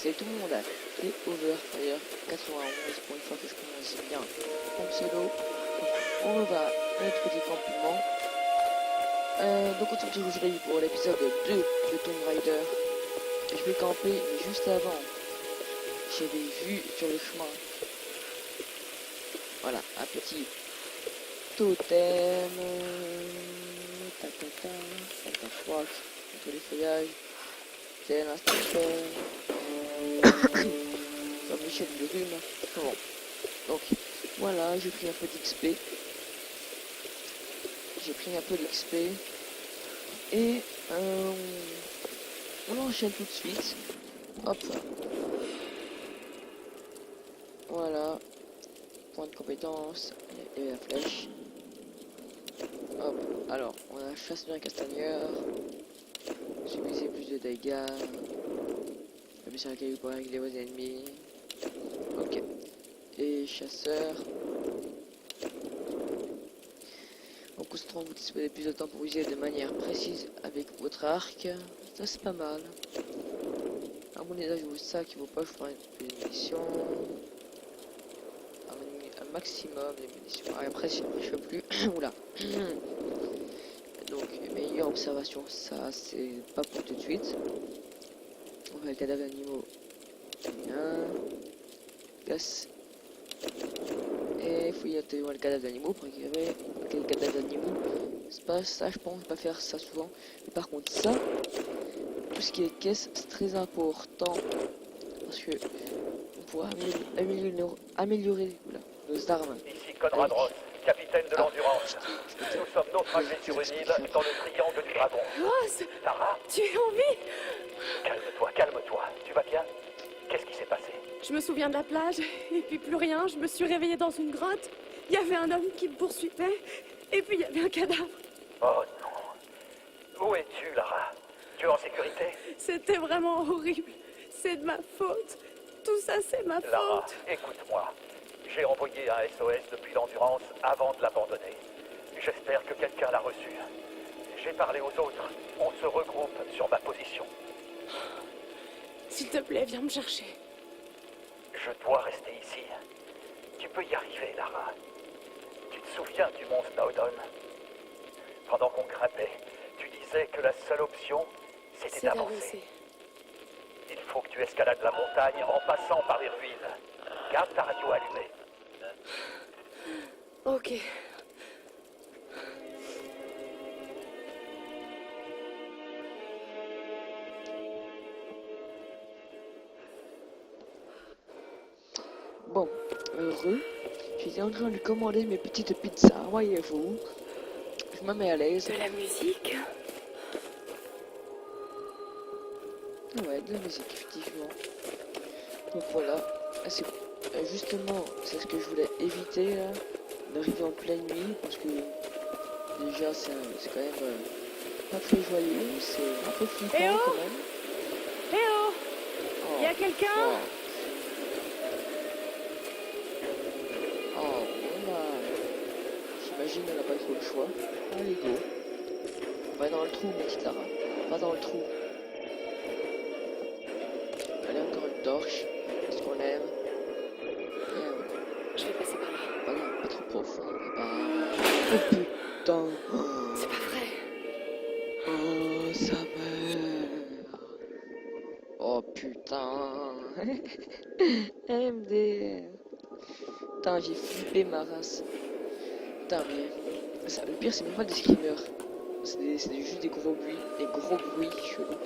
Salut tout le monde, c'est Overfire 91 pour une fois que je commence bien mon pseudo. On va à notre petit campement. Donc on se retrouve aujourd'hui pour l'épisode 2 de Tomb Raider. Je vais camper, mais juste avant, j'avais vu sur le chemin, voilà, un petit totem. Je crois entre les feuillages. C'est l'instant. Comme Michel de rhume. Bon. Donc voilà, j'ai pris un peu d'XP. Et on enchaîne tout de suite. Hop. Voilà. Point de compétence et la flèche. Hop. Alors, on a chasse bien castagneur. Subissez plus de dégâts. Appuie sur la caillou pour régler vos ennemis. Ok. Et chasseur. En concentrant, vous disposez plus de temps pour viser de manière précise avec votre arc. Ça c'est pas mal. Harmonisez vos sacs et vos poches pour plus de munitions. Un maximum de munitions. Ah, après je peux plus. Oula. Donc meilleure observation, ça c'est pas pour tout de suite. On va le cadavre d'animaux. Bien. Casse. Et fouiller le cadavre d'animaux pour récupérer quel cadavre d'animaux. C'est pas ça, je pense pas faire ça souvent. Mais par contre ça, tout ce qui est caisse, c'est très important. Parce que on pourra améliorer nos armes. Ici Conrad Ross, capitaine de l'Endurance. Nous sommes naufragés sur une île dans le triangle du dragon. Ross, Sarah, tu es en vie? calme-toi. Tu vas bien? Qu'est-ce qui s'est passé? Je me souviens de la plage, et puis plus rien. Je me suis réveillée dans une grotte. Il y avait un homme qui me poursuivait, et puis il y avait un cadavre. Oh non. Où es-tu, Lara? Tu es en sécurité? C'était vraiment horrible. C'est de ma faute. Tout ça, c'est ma Lara, faute. écoute-moi. J'ai envoyé un SOS depuis l'Endurance avant de l'abandonner. J'espère que quelqu'un l'a reçu. J'ai parlé aux autres. On se regroupe sur ma position. S'il te plaît, viens me chercher. Je dois rester ici. Tu peux y arriver, Lara. Tu te souviens du mont Snowdon? Pendant qu'on grimpait, tu disais que la seule option, c'était C'est d'avancer. avancé. Il faut que tu escalades la montagne en passant par les ruines. Garde ta radio allumée. Ok. Bon, heureux. J'étais en train de commander mes petites pizzas, voyez-vous. Je me mets à l'aise. De la musique? Ouais, de la musique, effectivement. Donc voilà. Justement, c'est ce que je voulais éviter là. D'arriver en pleine nuit. Parce que déjà, c'est quand même pas très joyeux. C'est un peu flippant Eh oh quand même. Eh oh! Oh, Y a quelqu'un? Oh, bon bah. J'imagine qu'on n'a pas trop le choix. Allez, go. Va dans le trou, ma petite Lara. Va dans le trou. Allez, encore une torche. C'est ce qu'on aime. Je vais passer par là. Pas grave, pas trop profond. Oh putain. C'est pas vrai. Oh, sa mère. Oh putain. MDR. Putain, j'ai flippé ma race. Putain, mais ça, le pire, c'est même pas des screamers. C'est juste des gros bruits chelous.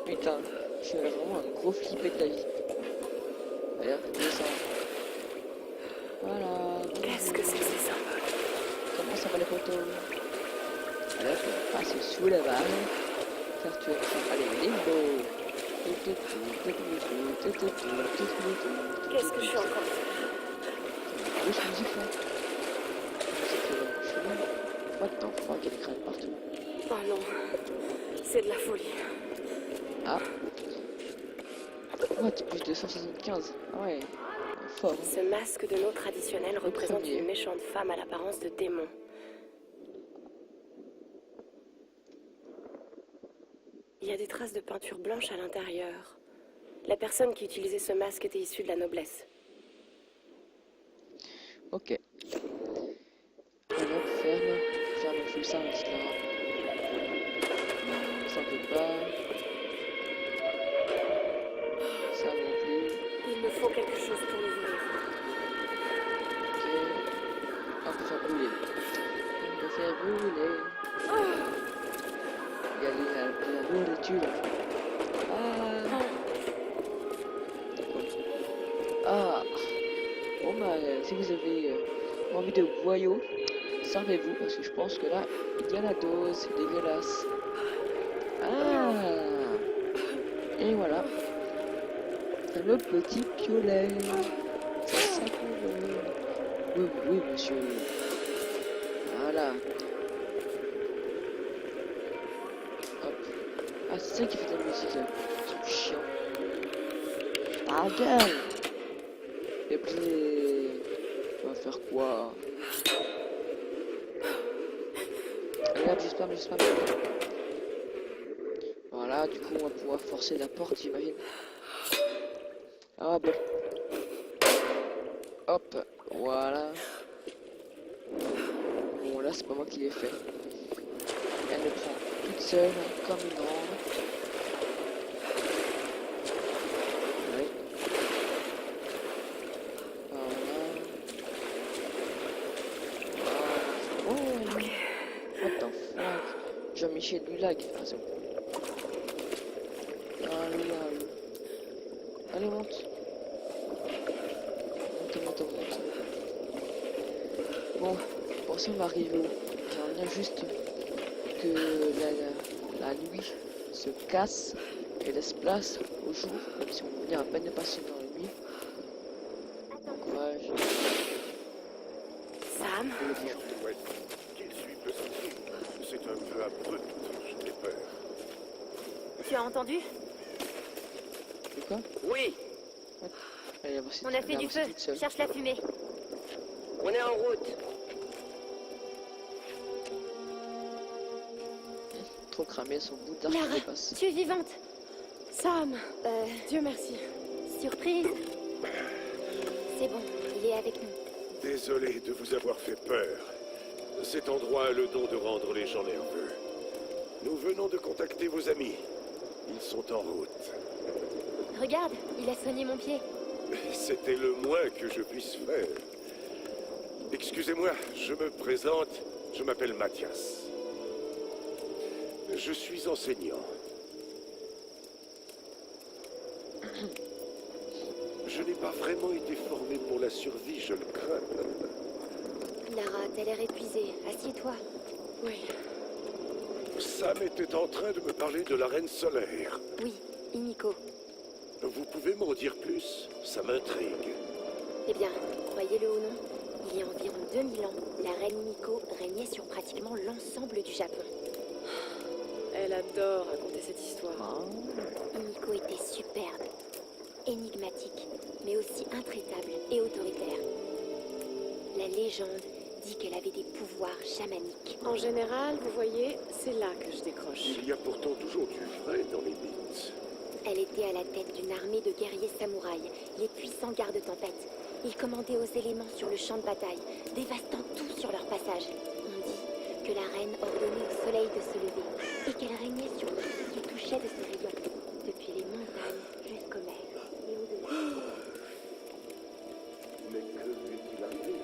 Putain, je suis vraiment un gros flippé de la vie. D'ailleurs, descends. Voilà. Qu'est-ce que c'est que ces symboles? Comment ça va les poteaux? Allez, hop, on passe sous la barre. Faire tuer. Allez, limbo. Qu'est-ce que je suis encore fait? Grosse musique là. Musique chelou. What the fuck, il y a des crânes partout. Oh non, c'est de la folie. Ah. What? Plus de 175. Ah ouais. Fort. Ce masque de l'eau traditionnel représente premier. une méchante femme à l'apparence de démon. Il y a des traces de peinture blanche à l'intérieur. La personne qui utilisait ce masque était issue de la noblesse. Ok. Alors, ferme. Ferme tout ça, etc. Ça ne peut pas. Ça non plus. Il me faut quelque chose pour l'ouvrir. Ok. On peut faire brûler. On peut faire brûler. Il y a la nourriture. Ah. Ah. Bon bah, si vous avez envie de boyaux, servez-vous parce que je pense que là, il y a la dose, c'est dégueulasse. Ah. Et voilà. Le petit piolet. C'est ça qu'on veut. Oui, oui, monsieur. Voilà. Hop. Ah, c'est ça qui fait de la musique là. C'est chiant. Ta gueule. Et puis, on va faire quoi? Allez hop, je spam. Voilà, du coup, on va pouvoir forcer la porte, j'imagine. Hop. Hop, voilà. Bon, là, c'est pas moi qui l'ai fait. Elle le prend toute seule, comme une grande. Ouais. Voilà. Oh, Ok. what the fuck? Jean-Michel du lag. Ah, c'est bon. Allez, monte. Monte. Bon, pour ça, on va arriver où? J'aimerais bien juste que la nuit se casse et laisse place au jour, même si on vient à peine de passer dans la nuit. Courage. Sam? Ouais, qu'il suive le sentier. C'est un peu abrupt, j'ai peur. Tu as entendu? C'est quoi? Oui, Allez, On a fait du feu. Cherche la fumée. on est en route. Trop cramé, son bout d'arche Lara, dépasse. tu es vivante. Sam, Dieu merci. Surprise. C'est bon, il est avec nous. Désolé de vous avoir fait peur. Cet endroit a le don de rendre les gens nerveux. Nous venons de contacter vos amis. Ils sont en route. Regarde, il a soigné mon pied. C'était le moins que je puisse faire. Excusez-moi, je me présente. Je m'appelle Mathias. Je suis enseignant. Je n'ai pas vraiment été formé pour la survie, je le crains. Lara, t'as l'air épuisée. Assieds-toi. Oui. Sam était en train de me parler de la Reine Solaire. Oui, Iniko. Vous pouvez m'en dire plus? Ça m'intrigue. Eh bien, croyez-le ou non, il y a environ 2000 ans, la reine Iniko régnait sur pratiquement l'ensemble du Japon. Elle adore raconter cette histoire. Iniko était superbe, énigmatique, mais aussi intraitable et autoritaire. La légende dit qu'elle avait des pouvoirs chamaniques. En général, vous voyez, c'est là que je décroche. Il y a pourtant toujours du vrai dans les mythes. Elle était à la tête d'une armée de guerriers samouraïs, les puissants gardes-tempête. Ils commandaient aux éléments sur le champ de bataille, dévastant tout sur leur passage. On dit que la reine ordonnait au soleil de se lever et qu'elle régnait sur tout ce qui touchait de ses rayons, depuis les montagnes jusqu'aux mers et au-delà. Mais que lui est-il arrivé?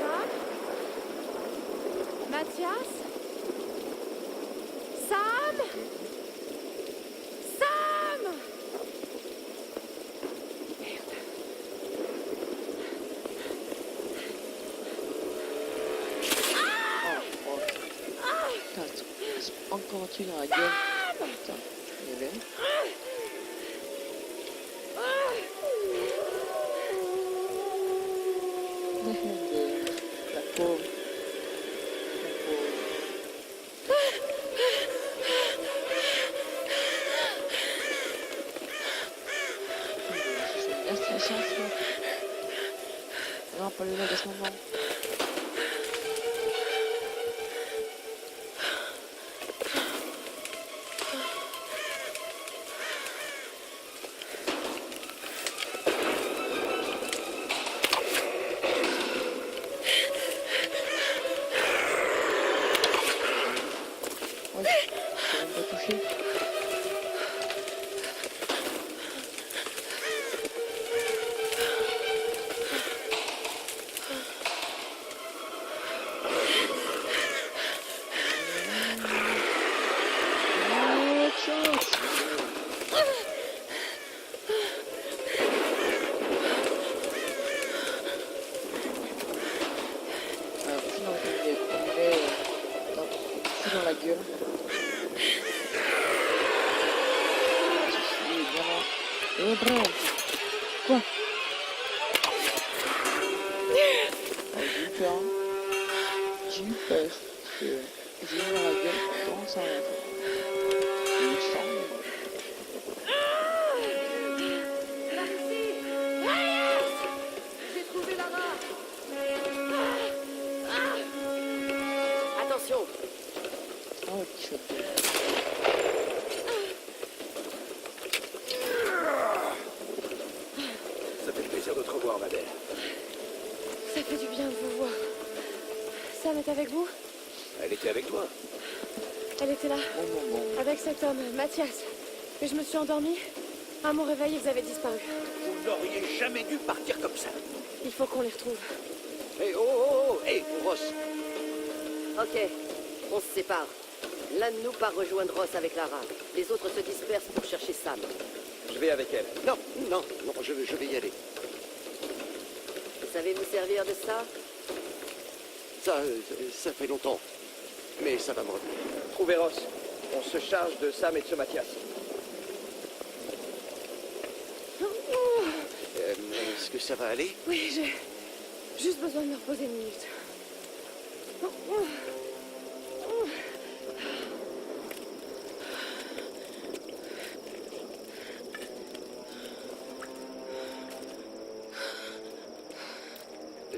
Sam? Mathias? Sam? Sam! Merde. Putain, c'est encore un truc dans la gueule. Putain, il y avait. La pauvre. C'est stressant, ça. Non, pas le lag à ce moment. touché. Dans la gueule. Ceci est bien là. Oh bref. Quoi? Oh, j'ai eu peur. Hein. J'ai eu peur. Parce que j'ai eu dans la gueule. Comment ça va? J'ai eu le sang. J'ai trouvé Lara. Attention. Oh, petit shot. Ça fait plaisir de te revoir, ma belle. Ça fait du bien de vous voir. Sam est avec vous? Elle était avec toi. Elle était là, Bon. avec cet homme, Mathias. Et je me suis endormie. À mon réveil, ils avaient disparu. Vous n'auriez jamais dû partir comme ça. Il faut qu'on les retrouve. Hé, Ross. Ok, on se sépare. L'un de nous part rejoindre Ross avec Lara. Les autres se dispersent pour chercher Sam. Je vais avec elle. Non, je vais y aller. Vous savez vous servir de ça? Ça fait longtemps. Mais ça va me revenir. Trouvez Ross. On se charge de Sam et de ce Mathias. Est-ce que ça va aller? Oui, j'ai juste besoin de me reposer une minute.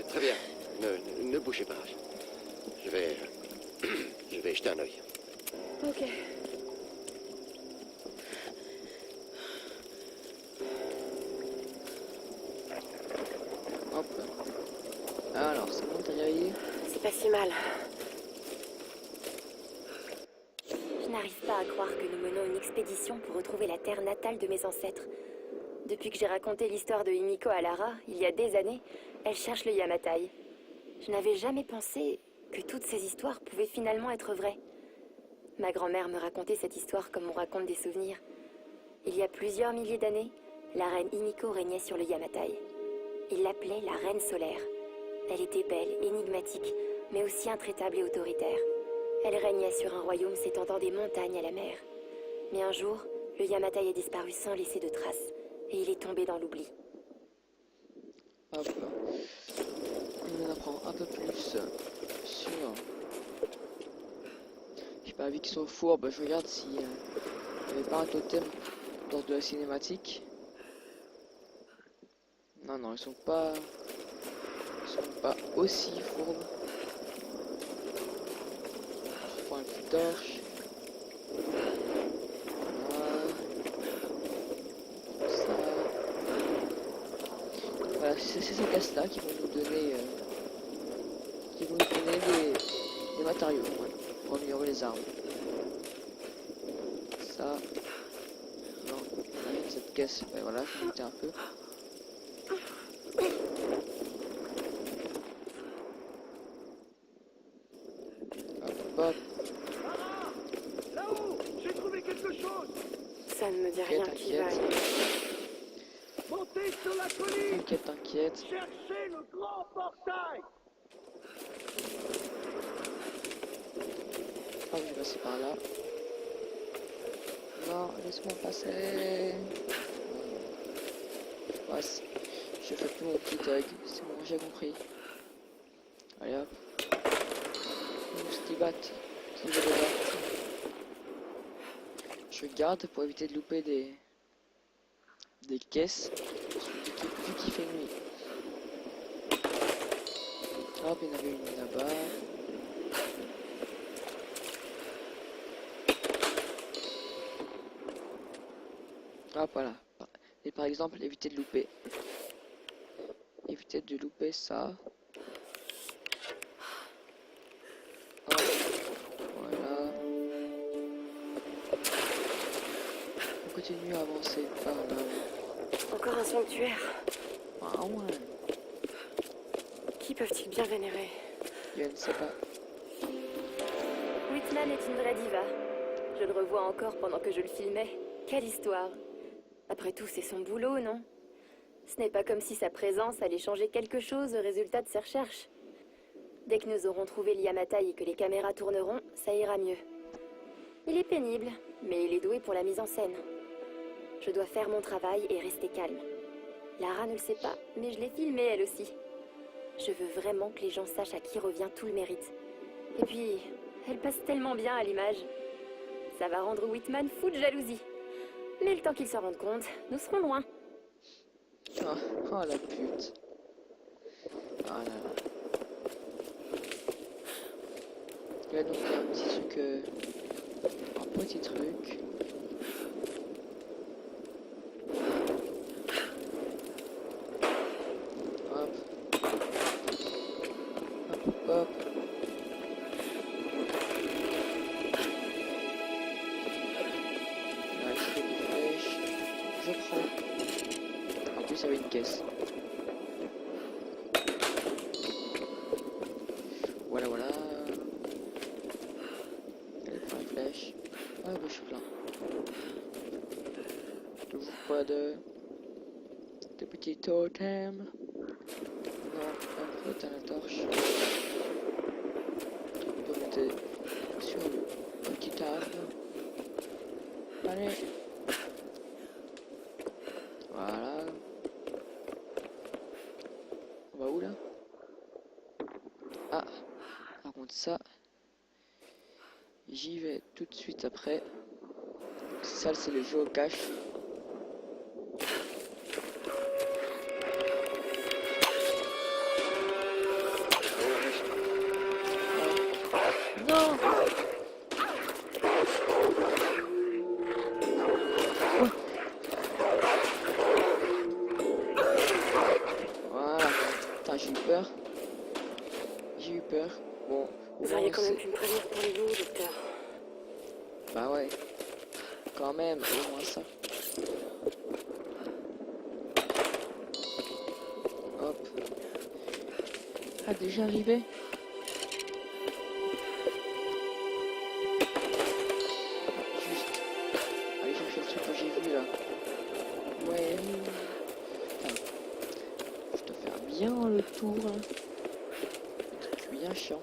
Très bien. Ne bougez pas. Je vais jeter un œil. Ok. Hop. Alors, c'est bon, t'as réveillé? C'est pas si mal. Je n'arrive pas à croire que nous menons une expédition pour retrouver la terre natale de mes ancêtres. Depuis que j'ai raconté l'histoire de Himiko à Lara, il y a des années, elle cherche le Yamatai. Je n'avais jamais pensé que toutes ces histoires pouvaient finalement être vraies. Ma grand-mère me racontait cette histoire comme on raconte des souvenirs. Il y a plusieurs milliers d'années, la reine Himiko régnait sur le Yamatai. Il l'appelait la reine solaire. Elle était belle, énigmatique, mais aussi intraitable et autoritaire. Elle régnait sur un royaume s'étendant des montagnes à la mer. Mais un jour, le Yamatai a disparu sans laisser de traces, et il est tombé dans l'oubli. Hop. On en apprend un peu plus sur... Je sais pas, vu qu'ils sont fourbes, je regarde s'il n'y avait pas un totem lors de la cinématique. Non, ils sont pas aussi fourbes. Je prends une petite torche. Voilà, c'est ces cases-là qui vont nous donner, des matériaux, ouais, pour améliorer les armes. Ça, non, cette caisse, ben voilà, je vais goûter un peu. Hop. Là-haut, j'ai trouvé quelque chose. Ça ne me dit rien qui va. Montez sur la colline. T'inquiète. Cherchez le grand portail. Ah, je vais passer par là. Non, laisse-moi passer. Je passe. Je fais plus mon petit dog. C'est bon, j'ai compris. Allez hop. On se battre. Je garde pour éviter de louper des caisses. Vu qu'il fait nuit. Hop, il y en avait une là-bas. Hop, voilà. Et par exemple, éviter de louper. Éviter de louper ça. Hop. Voilà. continue à avancer par là. Encore un sanctuaire. Ah ouais, Qui peuvent-ils bien vénérer? je ne sais pas. Whitman est une vraie diva. Je le revois encore pendant que je le filmais. Quelle histoire. Après tout, c'est son boulot, non? Ce n'est pas comme si sa présence allait changer quelque chose au résultat de ses recherches. Dès que nous aurons trouvé l'Yamatai et que les caméras tourneront, ça ira mieux. Il est pénible, mais il est doué pour la mise en scène. Je dois faire mon travail et rester calme. Lara ne le sait pas, mais je l'ai filmée elle aussi. Je veux vraiment que les gens sachent à qui revient tout le mérite. Et puis, elle passe tellement bien à l'image. Ça va rendre Whitman fou de jalousie. Mais le temps qu'il se rende compte, nous serons loin. Oh, oh la pute. Oh là là. Là donc il y a un petit truc, un petit truc. Hop. Hop, hop. Là, je fais des flèches. Je prends. En plus, il y avait une caisse. Voilà, voilà. Allez, prends une flèche. Ah, bah, je suis plein. Toujours pas de petits totems. Non, hop, t'as la torche. On peut monter sur le petit arbre. Allez. Voilà. On va où là? Ah, par contre ça, j'y vais tout de suite après. Donc ça c'est le jeu au cache. Non. Voilà. Putain, j'ai eu peur. J'ai eu peur. Bon, Vous au moins, auriez quand même c'est- pu me prévenir pour les loups, docteur. Bah ouais. Quand même, au moins ça. Hop. Ah, déjà arrivé? Juste. Allez chercher le truc que j'ai vu là. Ouais. Putain. Je dois faire bien le tour là. Le truc bien chiant.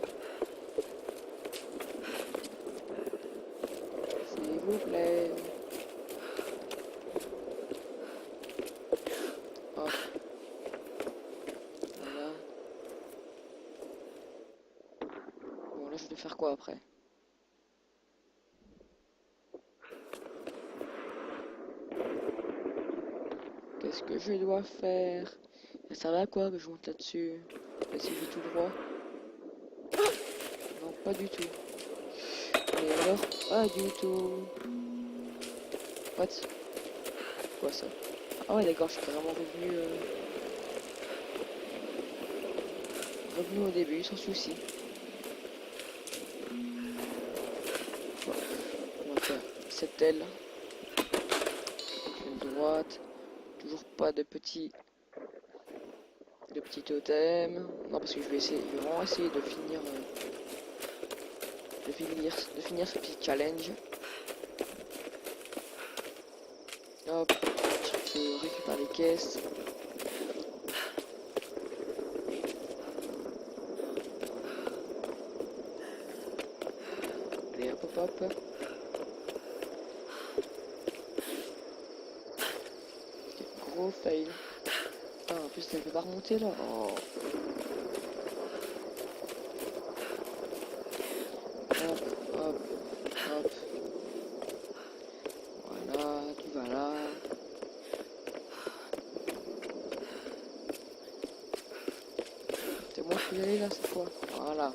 S'il vous plaît. Hop. Voilà. Bon là je vais faire quoi après? Qu'est-ce que je dois faire? Ça va quoi que je monte là-dessus? Là si je vais tout droit? Non, pas du tout. Et alors, pas du tout. What? Quoi ça? Ah ouais d'accord, je suis vraiment revenu revenu au début sans souci. Bon, on va faire cette aile. Une droite. Toujours pas de petits totems. Non parce que je vais vraiment essayer de finir ce petit challenge. Hop, je récupère les caisses. Allez hop hop hop. Gros fail. Ah, en plus, elle peut pas remonter là. Oh. Hop, hop, hop. Voilà, tout va là. C'est moi qui vais y aller là cette fois. Voilà.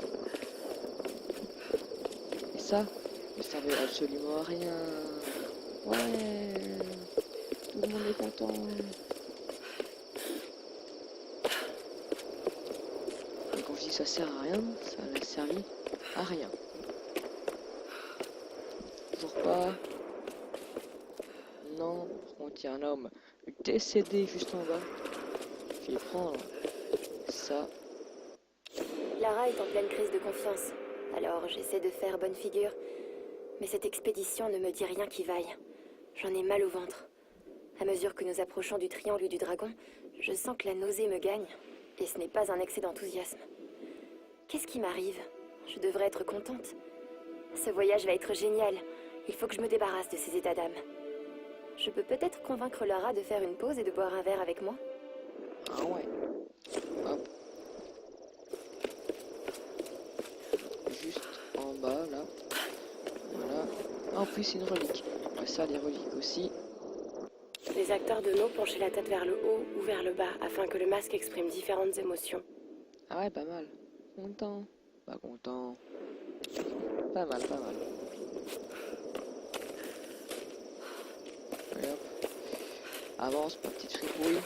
Et ça servait absolument à rien. Ouais. Tout le monde est content. Et quand je dis ça sert à rien, ça n'a servi à rien. Toujours pas. Non. il y a un homme décédé juste en bas. Je vais prendre ça. Lara est en pleine crise de confiance, alors j'essaie de faire bonne figure. Mais cette expédition ne me dit rien qui vaille. J'en ai mal au ventre. À mesure que nous approchons du triangle du dragon, je sens que la nausée me gagne. Et ce n'est pas un excès d'enthousiasme. Qu'est-ce qui m'arrive? Je devrais être contente. Ce voyage va être génial. Il faut que je me débarrasse de ces états d'âme. Je peux peut-être convaincre Lara de faire une pause et de boire un verre avec moi? Ah ouais. Hop. Juste en bas, là. Voilà. Ah, en plus, c'est une relique. Ouais, ça, les reliques aussi. Les acteurs de No penchaient la tête vers le haut ou vers le bas afin que le masque exprime différentes émotions. Ah ouais, pas mal. Content. Pas content. Pas mal, pas mal. Allez hop. Avance, ma petite fripouille.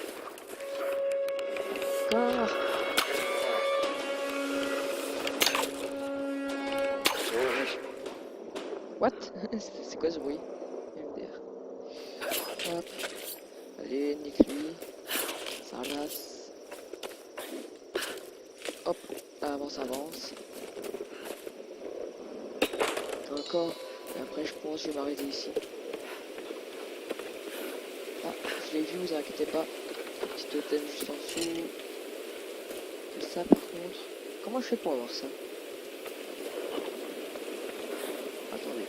Encore. What? C'est quoi ce bruit? MDR. Hop. Allez, nique lui. Ça ramasse. Hop. Avance, avance. Encore. Et après, je pense que je vais m'arrêter ici. Ah, je l'ai vu, vous inquiétez pas. Petit totem juste en dessous. Ça, par contre. Comment je fais pour avoir ça? Attendez.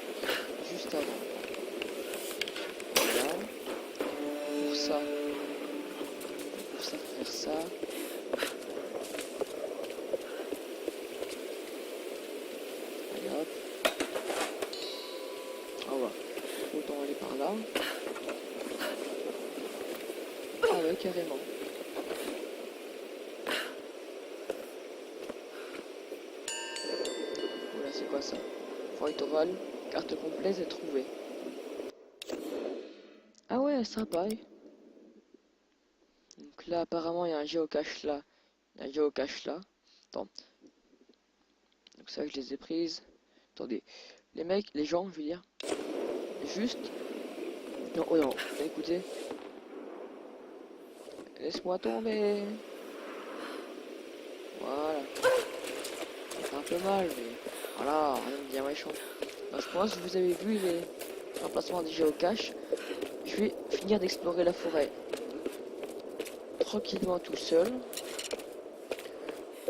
Juste avant. Voilà. Pour ça. Pour ça, faut faire ça. Allez hop. Ah ouais. Autant aller par là. Ah ouais, carrément. Voilà, c'est quoi ça? Fight oral, carte complète est trouvée. Ah ouais, sympa. Donc là, apparemment, il y a un géocache là. Il y a un géocache là. Attends. Donc ça, je les ai prises. Attendez. Les mecs, les gens, je veux dire. Juste. Non, oh non, écoutez. Laisse-moi tomber. Voilà. C'est un peu mal, mais voilà, rien de bien méchant. Donc, je pense que vous avez vu les emplacements des géocaches. Je vais finir d'explorer la forêt tranquillement tout seul.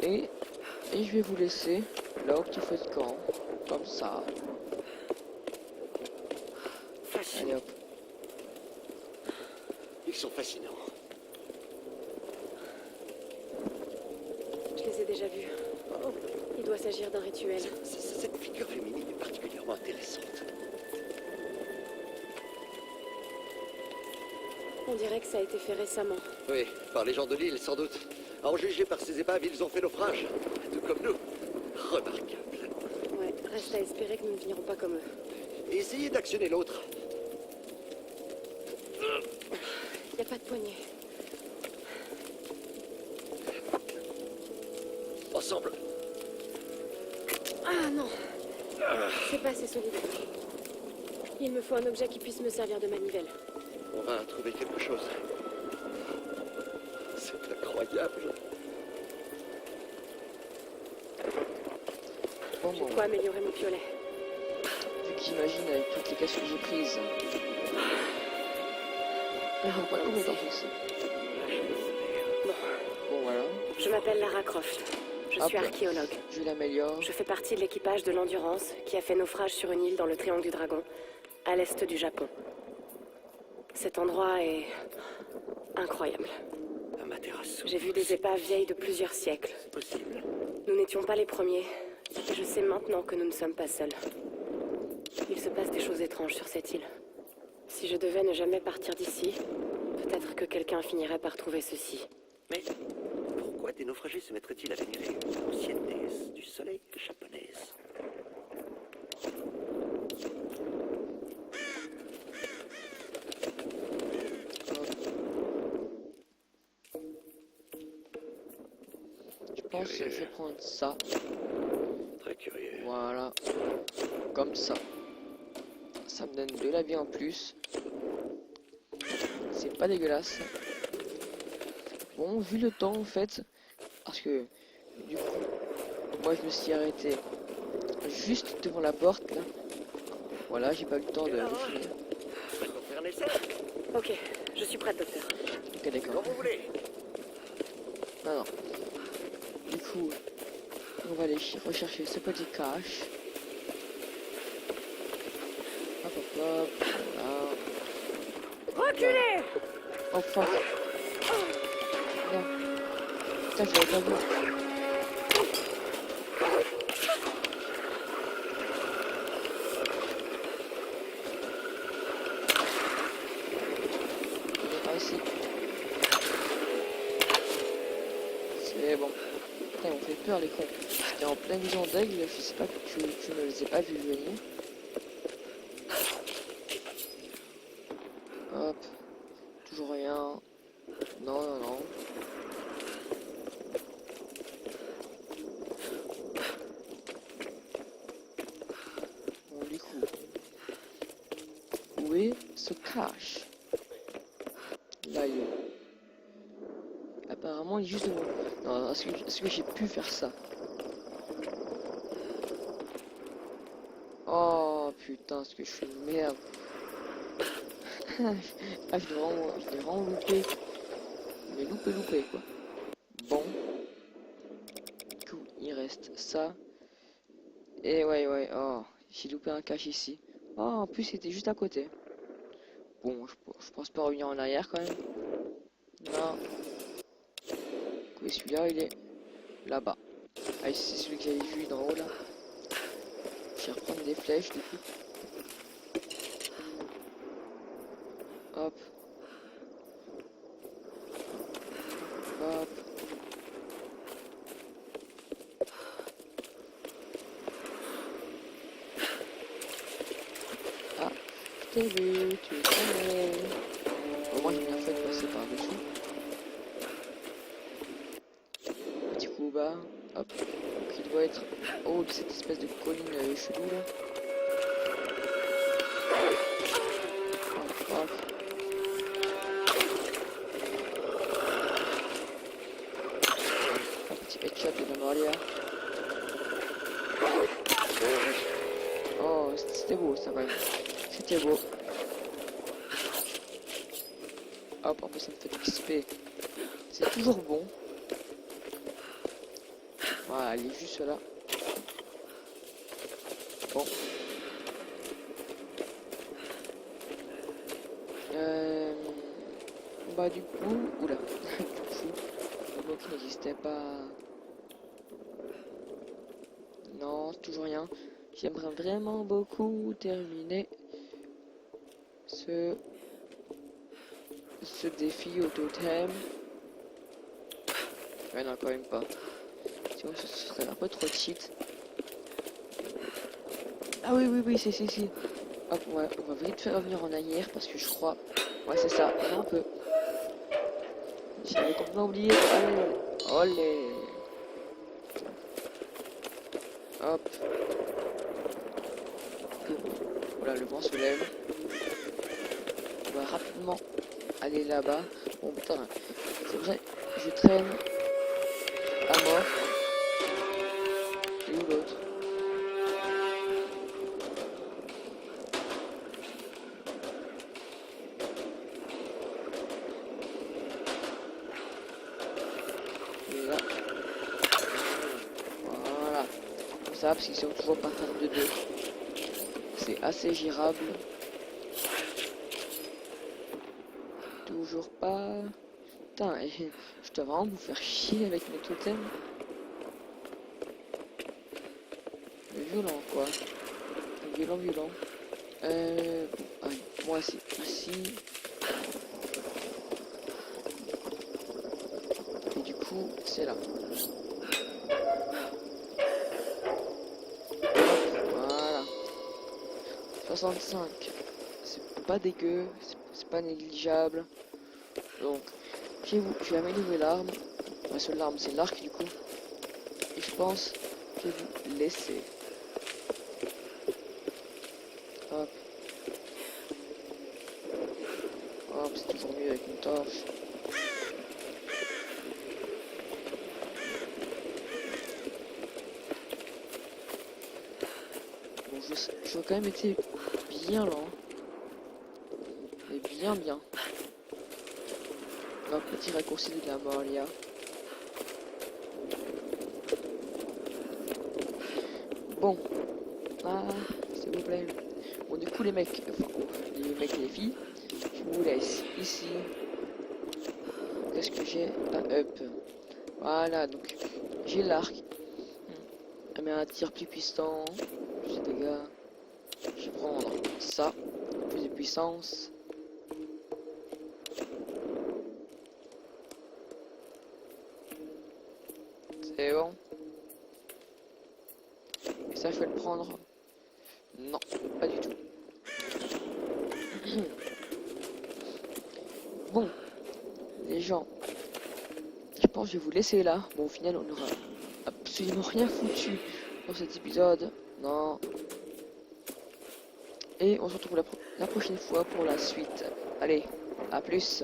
Et je vais vous laisser là au petit feu de camp. Comme ça. Allez hop. Ils sont fascinants. Je les ai déjà vus. Il doit s'agir d'un rituel. Cette figure féminine est particulièrement intéressante. On dirait que ça a été fait récemment. Oui, par les gens de l'île, sans doute. En juger par ces épaves, ils ont fait naufrage. Tout comme nous. Remarquable. Ouais, reste à espérer que nous ne finirons pas comme eux. Et essayez d'actionner l'autre. Y a pas de poignée. Ensemble. Ah non. C'est pas assez solide. Il me faut un objet qui puisse me servir de manivelle. On va trouver quelque chose. C'est incroyable. Bon, J'ai bon. de quoi améliorer mon piolet. Vu que j'imagine avec toutes les casques que j'ai prises. Ils n'ont pas de compétences aussi. Bon voilà. Je m'appelle Lara Croft. Je suis Hop. archéologue. Je l'améliore. Je fais partie de l'équipage de l'Endurance qui a fait naufrage sur une île dans le Triangle du Dragon, à l'est du Japon. Cet endroit est incroyable. Amaterasu. J'ai vu des épaves vieilles de plusieurs siècles. C'est possible. Nous n'étions pas les premiers, et je sais maintenant que nous ne sommes pas seuls. Il se passe des choses étranges sur cette île. Si je devais ne jamais partir d'ici, peut-être que quelqu'un finirait par trouver ceci. Mais pourquoi des naufragés se mettraient-ils à vénérer l'ancienne déesse du soleil japonaise? Je pense que je vais prendre ça. Très curieux. Voilà. Comme ça. Ça me donne de la vie en plus. c'est pas dégueulasse. Bon, vu le temps en fait, parce que du coup, moi je me suis arrêté juste devant la porte là. Voilà, j'ai pas eu le temps de finir. On fait un essai? Ok, je suis prête, docteur. Ok, d'accord. Comme vous voulez. Non, non. Du coup, on va aller rechercher ce petit cache. Hop, hop, hop. Voilà. Reculez! Oh fuck. Non. Putain, j'avais pas vu. Ah, ici. C'est bon. Putain, ils m'ont fait peur les cons. J'étais en pleine vision d'aigle, je sais pas que tu ne les ai pas vus venir. Hop. Toujours rien. Non, non, non. Bon, du coup. Où est ce cache? Là, il est. Apparemment, il est juste devant. Non, est-ce que j'ai pu faire ça? Oh putain, est-ce que je suis une merde. Ah, je l'ai vraiment loupé. Mais loupé quoi. Bon. Du coup, il reste ça. Et ouais, oh, j'ai loupé un cache ici. Oh, en plus, c'était juste à côté. Bon, je pense pas revenir en arrière quand même. Non. Et celui-là, il est là-bas. Ah, c'est celui que j'avais vu d'en haut là. Je vais reprendre des flèches du coup. Hop. Hop. Ah, je t'ai vu, tu es tombé. Au moins j'ai bien fait de passer par-dessus. Petit coup bas. Hop. Donc il doit être en haut de cette espèce de colline chelou là. Hop, hop. Un petit headshot de Maria. Oh, c'était beau ça va. C'était beau. Hop, en plus ça me fait XP. C'est toujours bon. Voilà, elle est juste là. Bon. Bah du coup... Oula. Du coup, le mot qui n'existait pas... Non, c'est toujours rien. J'aimerais vraiment beaucoup terminer ce défi au totem. Ouais, non, quand même pas. Sinon, ce serait un peu trop cheat. Ah oui, si. Hop, ouais, on va vite faire revenir en arrière parce que je crois... Ouais, c'est ça, et on peut. J'avais complètement oublié. Allez, olé. Hop. Voilà, le vent se lève. On va rapidement aller là-bas. Bon, putain, c'est vrai, je traîne à mort. Et où l'autre? Là. Voilà. Comme ça, parce qu'ils sont toujours pas faire de deux. C'est assez gérable. Toujours pas. Putain, je dois vraiment vous faire chier avec mes totems. Violent quoi. Violent. Bon, allez, moi c'est ici. Et du coup, c'est là. Voilà. 65. C'est pas dégueu, c'est pas négligeable. Donc, je vais améliorer l'arme. Ma seule arme, c'est l'arc du coup. Et je pense que je vais vous laisser. Hop. Hop, c'est toujours mieux avec j'aurais quand même été bien lent. Et bien. Un petit raccourci de la mort, Lia. Bon. Ah, s'il vous plaît. Bon, du coup, les mecs et les filles, je vous laisse ici. Qu'est-ce que j'ai? Un up. Voilà, donc j'ai l'arc. Mais un tir plus puissant. Plus de dégâts. Je vais prendre ça. Plus de puissance. C'est bon. Et ça, je vais le prendre. Non, pas du tout. Bon, les gens, je pense que je vais vous laisser là. Bon, au final, on n'aura absolument rien foutu dans cet épisode. Non. Et on se retrouve la prochaine fois pour la suite. Allez, à plus.